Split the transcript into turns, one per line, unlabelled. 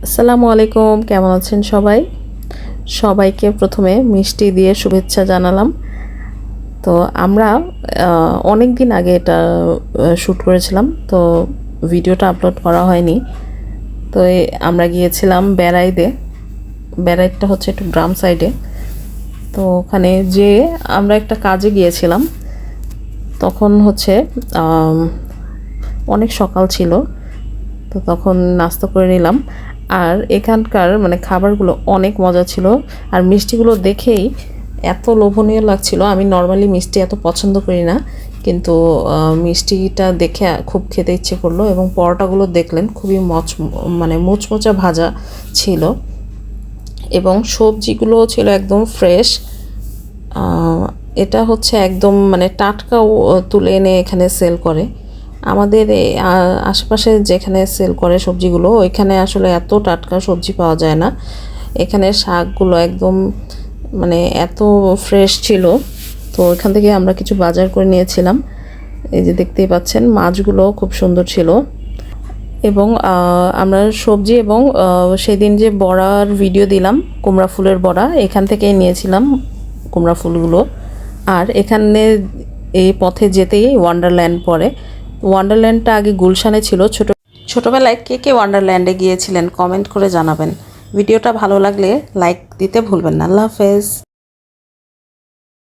আসসালামু আলাইকুম, কেমন আছেন সবাই? সবাইকে প্রথমে মিষ্টি দিয়ে শুভেচ্ছা জানালাম। তো আমরা অনেক দিন আগে এটা শ্যুট করেছিলাম, তো ভিডিওটা আপলোড করা হয়নি। তো আমরা গিয়েছিলাম বেড়াইতে। বেড়াইটা হচ্ছে একটু গ্রাম সাইডে। তো ওখানে যে আমরা একটা কাজে গিয়েছিলাম, তখন হচ্ছে অনেক সকাল ছিল। তো তখন নাস্তা করে নিলাম। আর এখানকার মানে খাবারগুলো অনেক মজা ছিল, আর মিষ্টিগুলো দেখেই এত লোভনীয় লাগছিল। আমি নর্মালি মিষ্টি এত পছন্দ করি না, কিন্তু মিষ্টিটা দেখে খুব খেতে ইচ্ছে করলো। এবং পরোটাগুলো দেখলেন খুবই মানে মুচমোচা ভাজা ছিল, এবং সবজিগুলো ছিল একদম ফ্রেশ। এটা হচ্ছে একদম মানে টাটকা তুলে এনে এখানে সেল করে। আমাদের আশেপাশে যেখানে সেল করে সবজিগুলো, ওইখানে আসলে এত টাটকা সবজি পাওয়া যায় না। এখানে শাকগুলো একদম মানে এত ফ্রেশ ছিল। তো ওইখান থেকে আমরা কিছু বাজার করে নিয়েছিলাম। এই যে দেখতেই পাচ্ছেন, মাছগুলো খুব সুন্দর ছিল। এবং আমরা সবজি এবং সেদিন যে বড়ার ভিডিও দিলাম, কুমড়া ফুলের বড়া, এখান থেকেই নিয়েছিলাম কুমড়া ফুলগুলো। আর এখানে এই পথে যেতেই ওয়ান্ডারল্যান্ড পড়ে। ওয়ান্ডারল্যান্ডটা আগে গুলশানে ছিল। ছোটোবেলায় কে কে ওয়ান্ডারল্যান্ডে গিয়েছিলেন কমেন্ট করে জানাবেন। ভিডিওটা ভালো লাগলে লাইক দিতে ভুলবেন না। আল্লাহ হাফেজ।